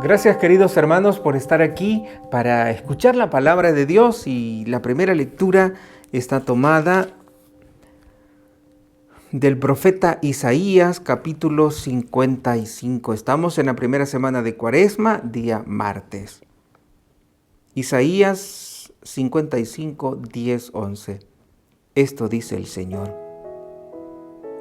Gracias, queridos hermanos, por estar aquí para escuchar la palabra de Dios, y la primera lectura está tomada del profeta Isaías, capítulo 55. Estamos en la primera semana de Cuaresma, día martes. Isaías 55, 10, 11. Esto dice el Señor: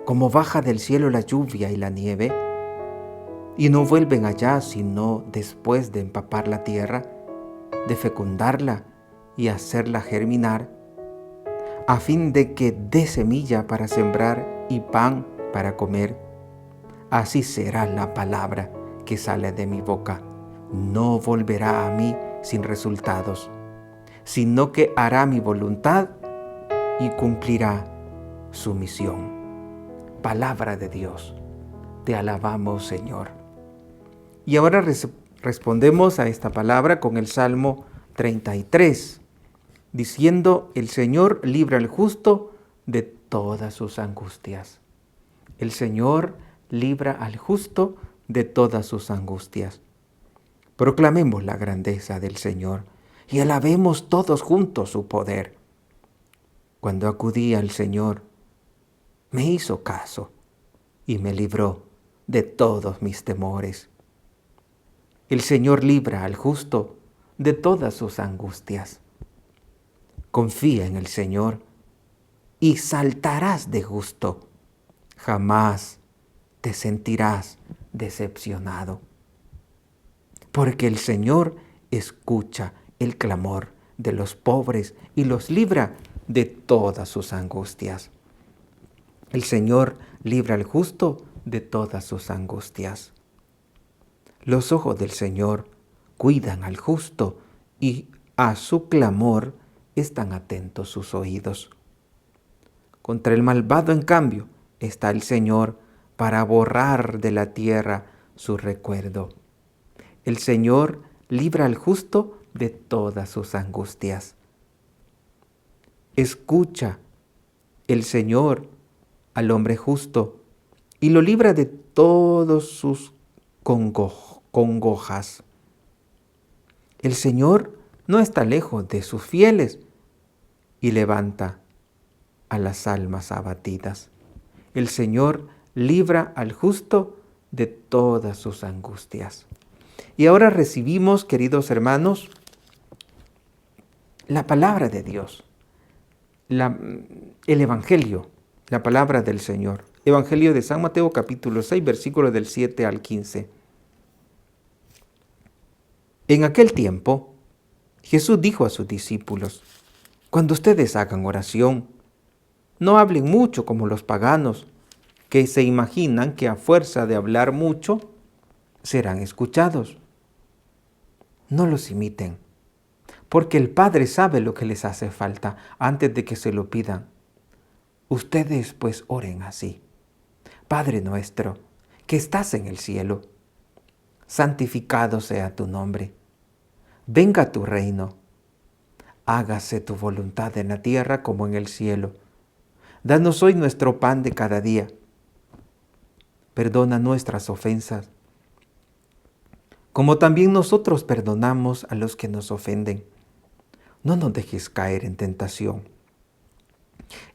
como baja del cielo la lluvia y la nieve, y no vuelven allá sino después de empapar la tierra, de fecundarla y hacerla germinar, a fin de que dé semilla para sembrar y pan para comer. Así será la palabra que sale de mi boca. No volverá a mí sin resultados, sino que hará mi voluntad y cumplirá su misión. Palabra de Dios. Te alabamos, Señor. Y ahora respondemos a esta palabra con el Salmo 33, diciendo: el Señor libra al justo de todas sus angustias. El Señor libra al justo de todas sus angustias. Proclamemos la grandeza del Señor y alabemos todos juntos su poder. Cuando acudí al Señor, me hizo caso y me libró de todos mis temores. El Señor libra al justo de todas sus angustias. Confía en el Señor y saltarás de gusto. Jamás te sentirás decepcionado. Porque el Señor escucha el clamor de los pobres y los libra de todas sus angustias. El Señor libra al justo de todas sus angustias. Los ojos del Señor cuidan al justo, y a su clamor están atentos sus oídos. Contra el malvado, en cambio, está el Señor para borrar de la tierra su recuerdo. El Señor libra al justo de todas sus angustias. Escucha el Señor al hombre justo y lo libra de todos sus congojas. El Señor no está lejos de sus fieles y levanta a las almas abatidas. El Señor libra al justo de todas sus angustias. Y ahora recibimos, queridos hermanos, la palabra de Dios, el Evangelio, la palabra del Señor. Evangelio de San Mateo, capítulo 6, versículos del 7 al 15. En aquel tiempo, Jesús dijo a sus discípulos: cuando ustedes hagan oración, no hablen mucho como los paganos, que se imaginan que a fuerza de hablar mucho serán escuchados. No los imiten, porque el Padre sabe lo que les hace falta antes de que se lo pidan. Ustedes pues oren así: Padre nuestro, que estás en el cielo, santificado sea tu nombre. Venga tu reino. Hágase tu voluntad en la tierra como en el cielo. Danos hoy nuestro pan de cada día. Perdona nuestras ofensas, como también nosotros perdonamos a los que nos ofenden. No nos dejes caer en tentación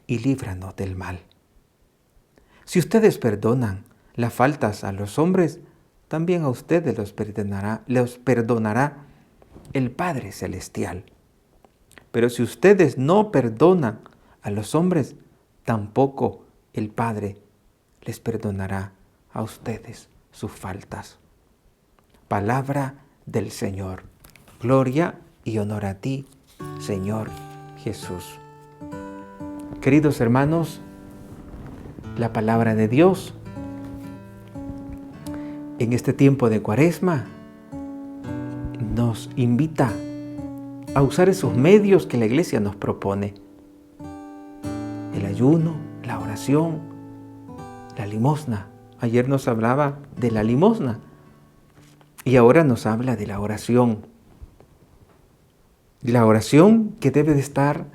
y líbranos del mal. Si ustedes perdonan las faltas a los hombres, también a ustedes los perdonará el Padre Celestial. Pero si ustedes no perdonan a los hombres, tampoco el Padre les perdonará a ustedes sus faltas. Palabra del Señor. Gloria y honor a ti, Señor Jesús. Queridos hermanos, la palabra de Dios en este tiempo de Cuaresma nos invita a usar esos medios que la Iglesia nos propone: el ayuno, la oración, la limosna. Ayer nos hablaba de la limosna y ahora nos habla de la oración. La oración que debe de estar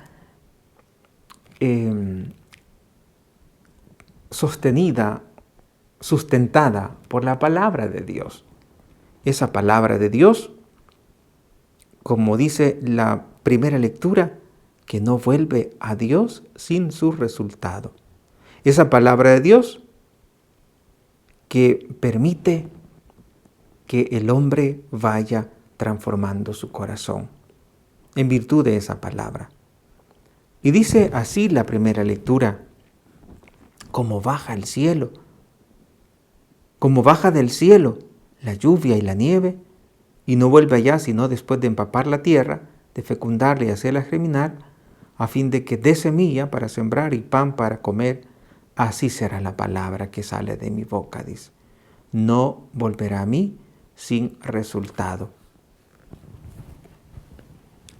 sustentada por la palabra de Dios. esa palabra de Dios, como dice la primera lectura, que no vuelve a Dios sin su resultado. Esa palabra de Dios que permite que el hombre vaya transformando su corazón en virtud de esa palabra. Y dice así la primera lectura: como baja el cielo, como baja del cielo la lluvia y la nieve, y no vuelve allá sino después de empapar la tierra, de fecundarla y hacerla germinar, a fin de que dé semilla para sembrar y pan para comer, así será la palabra que sale de mi boca, dice. No volverá a mí sin resultado.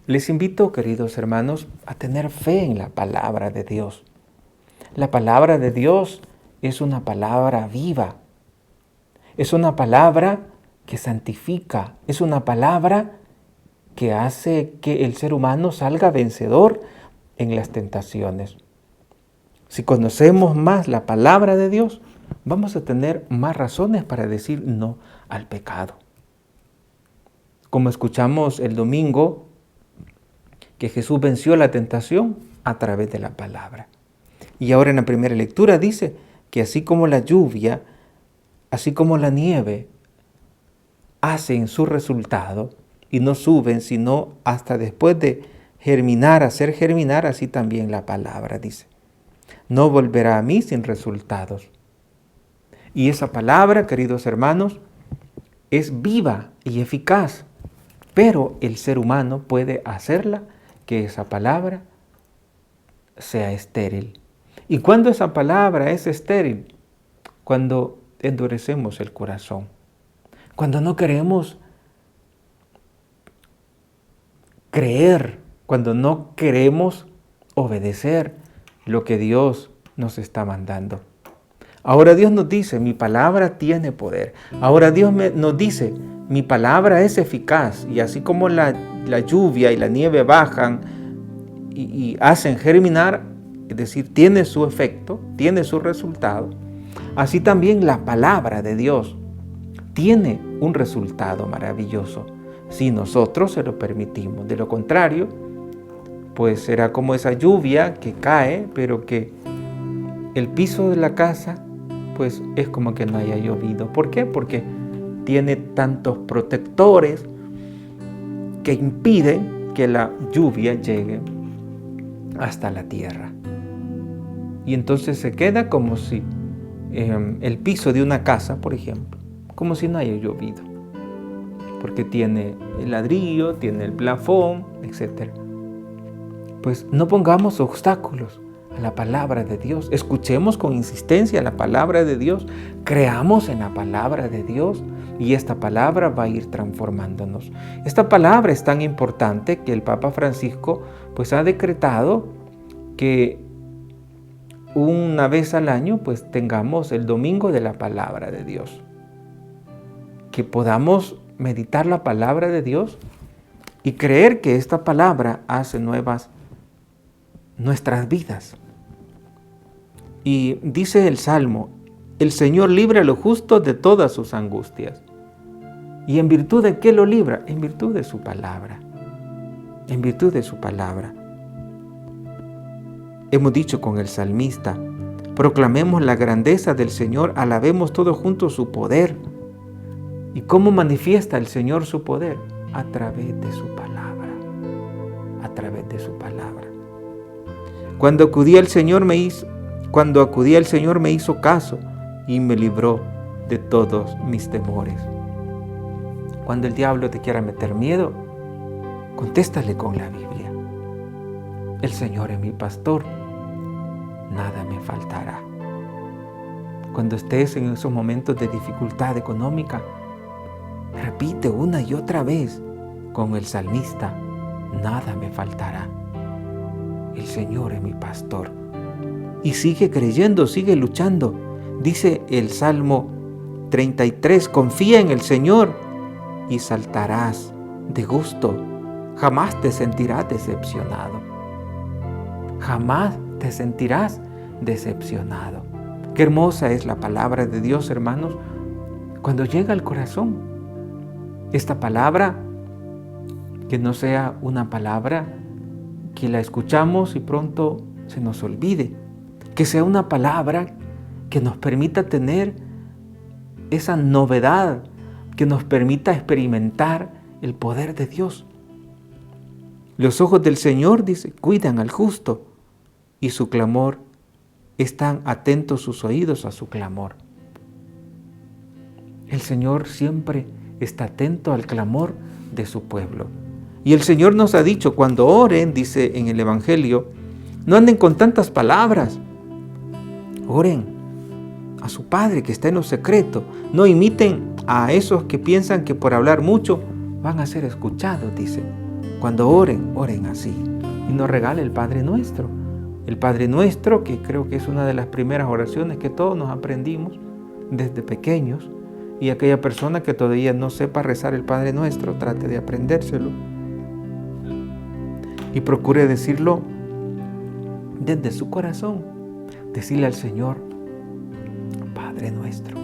Les invito, queridos hermanos, a tener fe en la palabra de Dios. La palabra de Dios es una palabra viva, es una palabra que santifica, es una palabra que hace que el ser humano salga vencedor en las tentaciones. Si conocemos más la palabra de Dios, vamos a tener más razones para decir no al pecado. Como escuchamos el domingo, que Jesús venció la tentación a través de la palabra. Y ahora en la primera lectura dice que así como la lluvia, así como la nieve, hacen su resultado y no suben sino hasta después de germinar, hacer germinar, así también la palabra dice. No volverá a mí sin resultados. Y esa palabra, queridos hermanos, es viva y eficaz, pero el ser humano puede hacerla que esa palabra sea estéril. ¿Y cuándo esa palabra es estéril? Cuando endurecemos el corazón, cuando no queremos creer, cuando no queremos obedecer lo que Dios nos está mandando. Ahora Dios nos dice, mi palabra tiene poder. Ahora Dios nos dice, mi palabra es eficaz. Y así como la lluvia y la nieve bajan y hacen germinar, es decir, tiene su efecto, tiene su resultado, así también la palabra de Dios tiene un resultado maravilloso si nosotros se lo permitimos. De lo contrario, pues será como esa lluvia que cae, pero que el piso de la casa pues es como que no haya llovido. ¿Por qué? Porque tiene tantos protectores que impiden que la lluvia llegue hasta la tierra. Y entonces se queda como si el piso de una casa, por ejemplo, como si no haya llovido, porque tiene el ladrillo, tiene el plafón, etc. Pues no pongamos obstáculos a la palabra de Dios. Escuchemos con insistencia la palabra de Dios, creamos en la palabra de Dios y esta palabra va a ir transformándonos. Esta palabra es tan importante que el Papa Francisco pues ha decretado que una vez al año pues tengamos el domingo de la palabra de Dios, que podamos meditar la palabra de Dios y creer que esta palabra hace nuevas nuestras vidas. Y dice el Salmo, el Señor libra a los justos de todas sus angustias. ¿Y en virtud de qué lo libra? En virtud de su palabra. En virtud de su palabra. Hemos dicho con el salmista, proclamemos la grandeza del Señor, alabemos todos juntos su poder. ¿Y cómo manifiesta el Señor su poder? A través de su palabra. A través de su palabra. Cuando acudí al Señor me hizo caso y me libró de todos mis temores. Cuando el diablo te quiera meter miedo, contéstale con la Biblia. El Señor es mi pastor, nada me faltará. Cuando estés en esos momentos de dificultad económica, repite una y otra vez con el salmista, nada me faltará. El Señor es mi pastor. Y sigue creyendo, sigue luchando. Dice el Salmo 33, confía en el Señor y saltarás de gusto. Jamás te sentirás decepcionado. Jamás te sentirás decepcionado. Qué hermosa es la palabra de Dios, hermanos, cuando llega al corazón. esta palabra que no sea una palabra que la escuchamos y pronto se nos olvide, que sea una palabra que nos permita tener esa novedad, que nos permita experimentar el poder de Dios. Los ojos del Señor, dice, cuidan al justo, y su clamor, están atentos sus oídos a su clamor. El Señor siempre está atento al clamor de su pueblo. Y el Señor nos ha dicho, cuando oren, dice en el Evangelio, no anden con tantas palabras. Oren a su Padre que está en lo secreto. No imiten a esos que piensan que por hablar mucho van a ser escuchados, dice. Cuando oren, oren así. Y nos regala el Padre Nuestro. El Padre Nuestro, que creo que es una de las primeras oraciones que todos nos aprendimos desde pequeños. Y aquella persona que todavía no sepa rezar el Padre Nuestro, trate de aprendérselo. Y procure decirlo desde su corazón. Decirle al Señor, Padre Nuestro.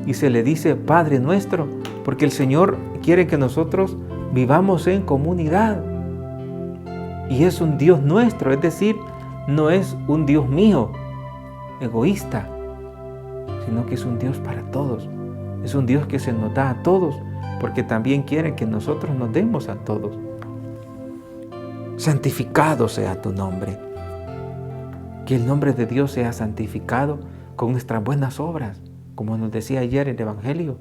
Y se le dice Padre Nuestro porque el Señor quiere que nosotros vivamos en comunidad. Y es un Dios nuestro, es decir, no es un Dios mío, egoísta, sino que es un Dios para todos. Es un Dios que se nos da a todos, porque también quiere que nosotros nos demos a todos. Santificado sea tu nombre. Que el nombre de Dios sea santificado con nuestras buenas obras, como nos decía ayer el Evangelio.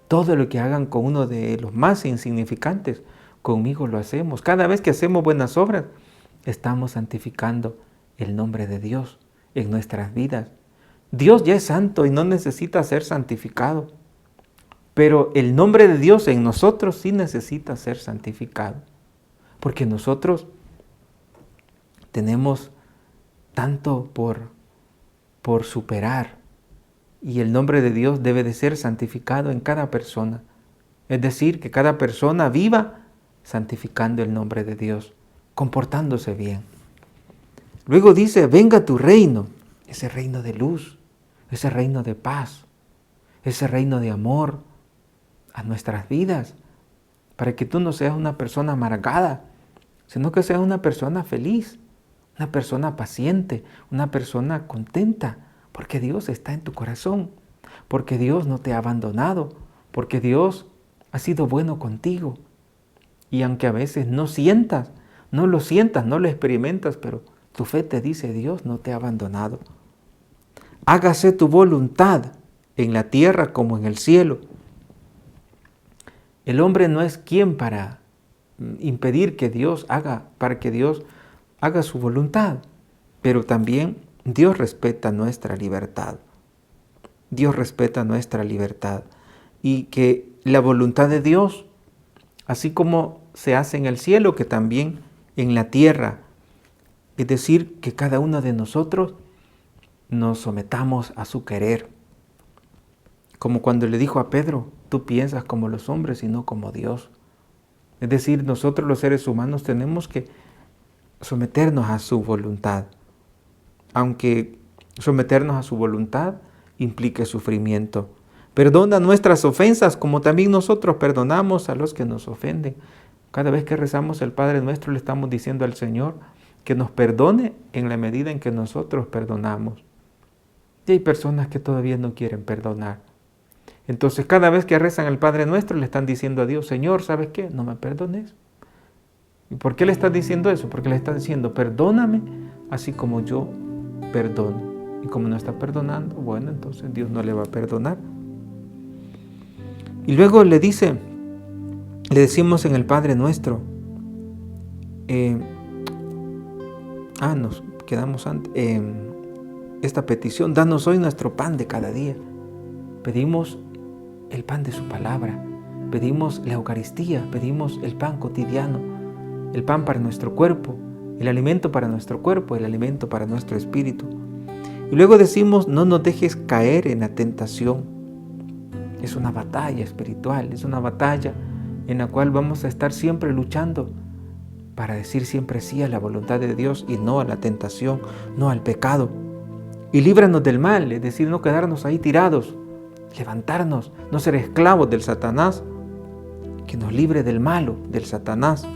Todo lo que hagan con uno de los más insignificantes, conmigo lo hacemos. Cada vez que hacemos buenas obras, estamos santificando el nombre de Dios en nuestras vidas. Dios ya es santo y no necesita ser santificado, pero el nombre de Dios en nosotros sí necesita ser santificado, porque nosotros tenemos tanto por superar, y el nombre de Dios debe de ser santificado en cada persona. Es decir, que cada persona viva santificando el nombre de Dios, comportándose bien. Luego dice, venga tu reino, ese reino de luz, ese reino de paz, ese reino de amor a nuestras vidas, para que tú no seas una persona amargada, sino que seas una persona feliz, una persona paciente, una persona contenta, porque Dios está en tu corazón, porque Dios no te ha abandonado, porque Dios ha sido bueno contigo. Y aunque a veces no lo sientas, no lo experimentas, pero tu fe te dice, Dios no te ha abandonado. Hágase tu voluntad en la tierra como en el cielo. El hombre no es quien para impedir que Dios haga, para que Dios haga su voluntad, pero también Dios respeta nuestra libertad. Dios respeta nuestra libertad. Y que la voluntad de Dios, así como se hace en el cielo, que también en la tierra. Es decir, que cada uno de nosotros nos sometamos a su querer. Como cuando le dijo a Pedro, tú piensas como los hombres y no como Dios. Es decir, nosotros los seres humanos tenemos que someternos a su voluntad. Aunque someternos a su voluntad implique sufrimiento. Perdona nuestras ofensas como también nosotros perdonamos a los que nos ofenden. Cada vez que rezamos el Padre Nuestro le estamos diciendo al Señor que nos perdone en la medida en que nosotros perdonamos. Y hay personas que todavía no quieren perdonar. Entonces cada vez que rezan el Padre Nuestro le están diciendo a Dios, Señor, ¿sabes qué? No me perdones. ¿Y por qué le estás diciendo eso? Porque le estás diciendo, perdóname así como yo perdono. Y como no está perdonando, bueno, entonces Dios no le va a perdonar. Y luego le decimos en el Padre Nuestro, nos quedamos antes, esta petición, danos hoy nuestro pan de cada día. Pedimos el pan de su palabra, pedimos la Eucaristía, pedimos el pan cotidiano, el pan para nuestro cuerpo, el alimento para nuestro cuerpo, el alimento para nuestro espíritu. Y luego decimos, no nos dejes caer en la tentación. Es una batalla espiritual, es una batalla en la cual vamos a estar siempre luchando para decir siempre sí a la voluntad de Dios y no a la tentación, no al pecado. Y líbranos del mal, es decir, no quedarnos ahí tirados, levantarnos, no ser esclavos del Satanás, que nos libre del malo, del Satanás.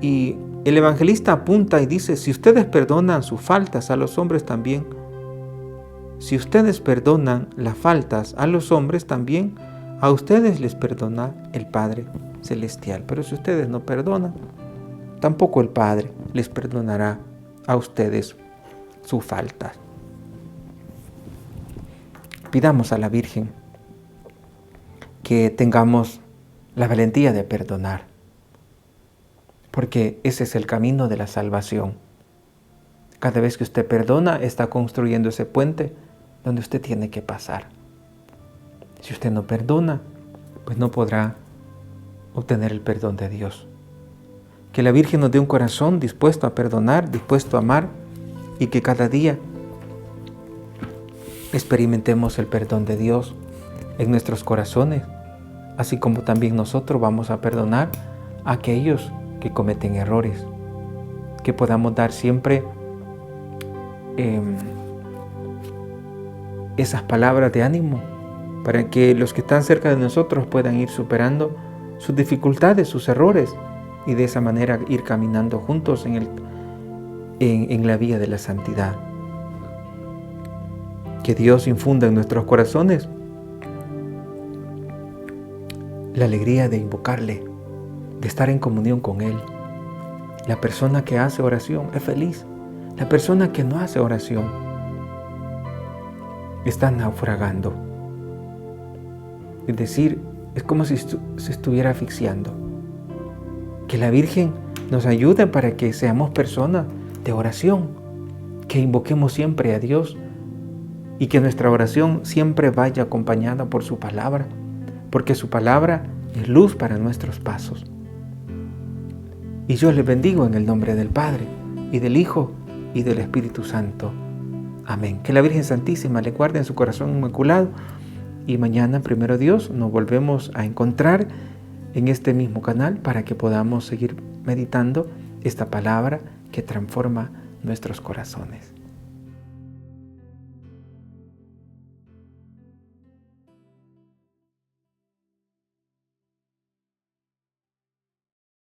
Y el evangelista apunta y dice, si ustedes perdonan sus faltas a los hombres también, si ustedes perdonan las faltas a los hombres también, a ustedes les perdona el Padre Celestial. Pero si ustedes no perdonan, tampoco el Padre les perdonará a ustedes sus faltas. Pidamos a la Virgen que tengamos la valentía de perdonar, porque ese es el camino de la salvación. Cada vez que usted perdona, está construyendo ese puente donde usted tiene que pasar. Si usted no perdona, pues no podrá obtener el perdón de Dios. Que la Virgen nos dé un corazón dispuesto a perdonar, dispuesto a amar, y que cada día experimentemos el perdón de Dios en nuestros corazones, así como también nosotros vamos a perdonar a aquellos que cometen errores. Que podamos dar siempre esas palabras de ánimo para que los que están cerca de nosotros puedan ir superando sus dificultades, sus errores, y de esa manera ir caminando juntos en la vía de la santidad. Que Dios infunda en nuestros corazones la alegría de invocarle, de estar en comunión con Él. La persona que hace oración es feliz. La persona que no hace oración está naufragando. Es decir, es como si se estuviera asfixiando. Que la Virgen nos ayude para que seamos personas de oración, que invoquemos siempre a Dios y que nuestra oración siempre vaya acompañada por su palabra, porque su palabra es luz para nuestros pasos. Y yo les bendigo en el nombre del Padre, y del Hijo, y del Espíritu Santo. Amén. Que la Virgen Santísima le guarde en su corazón inmaculado, y mañana, primero Dios, nos volvemos a encontrar en este mismo canal para que podamos seguir meditando esta palabra que transforma nuestros corazones.